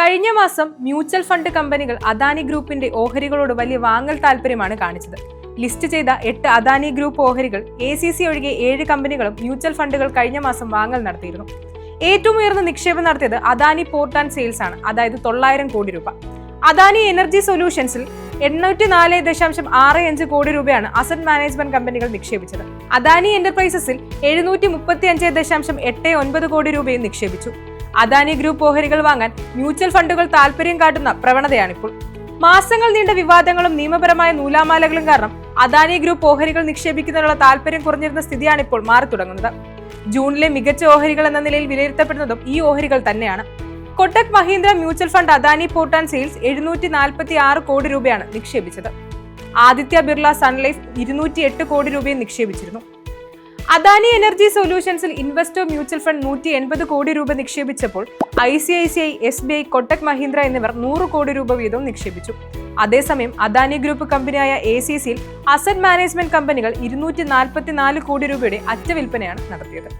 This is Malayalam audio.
കഴിഞ്ഞ മാസം മ്യൂച്വൽ ഫണ്ട് കമ്പനികൾ അദാനി ഗ്രൂപ്പിന്റെ ഓഹരികളോട് വലിയ വാങ്ങൽ താൽപര്യമാണ് കാണിച്ചത്. ലിസ്റ്റ് ചെയ്ത 8 അദാനി ഗ്രൂപ്പ് ഓഹരികൾ ACC ഒഴികെ 7 കമ്പനികളും മ്യൂച്വൽ ഫണ്ടുകൾ കഴിഞ്ഞ മാസം വാങ്ങൽ നടത്തിയിരുന്നു. ഏറ്റവും ഉയർന്ന നിക്ഷേപം നടത്തിയത് അദാനി പോർട്ട് ആൻഡ് സെയിൽസ് ആണ്, അതായത് 900 കോടി രൂപ. അദാനി എനർജി സൊല്യൂഷൻസിൽ 804.65 കോടി രൂപയാണ് അസറ്റ് മാനേജ്മെന്റ് കമ്പനികൾ നിക്ഷേപിച്ചത്. അദാനി എന്റർപ്രൈസസിൽ 735.89 കോടി രൂപയും നിക്ഷേപിച്ചു. അദാനി ഗ്രൂപ്പ് ഓഹരികൾ വാങ്ങാൻ മ്യൂച്വൽ ഫണ്ടുകൾ താൽപര്യം കാട്ടുന്ന പ്രവണതയാണിപ്പോൾ. മാസങ്ങൾ നീണ്ട വിവാദങ്ങളും നിയമപരമായ നൂലാമാലകളും കാരണം അദാനി ഗ്രൂപ്പ് ഓഹരികൾ നിക്ഷേപിക്കുന്നതിനുള്ള താൽപര്യം കുറഞ്ഞിരുന്ന സ്ഥിതിയാണിപ്പോൾ മാറി തുടങ്ങുന്നത്. ജൂണിലെ മികച്ച ഓഹരികൾ എന്ന നിലയിൽ വിലയിരുത്തപ്പെടുന്നതും ഈ ഓഹരികൾ തന്നെയാണ്. Kotak Mahindra mutual fund Adani port and sales 746 കോടി രൂപയാണ് നിക്ഷേപിച്ചത്. ആദിത്യ ബിർള സൺലൈഫ് 208 കോടി രൂപയും നിക്ഷേപിച്ചിരുന്നു. അദാനി എനർജി സൊല്യൂഷൻസിൽ ഇൻവെസ്റ്റർ മ്യൂച്വൽ ഫണ്ട് 180 കോടി രൂപ നിക്ഷേപിച്ചപ്പോൾ ICICI, SBI, കൊട്ടക് മഹീന്ദ്ര എന്നിവർ 100 കോടി രൂപ വീതവും നിക്ഷേപിച്ചു. അതേസമയം അദാനി ഗ്രൂപ്പ് കമ്പനിയായ ACCയിൽ അസറ്റ് മാനേജ്മെന്റ് കമ്പനികൾ 244 കോടി രൂപയുടെ അറ്റവിൽപ്പനയാണ് നടത്തിയത്.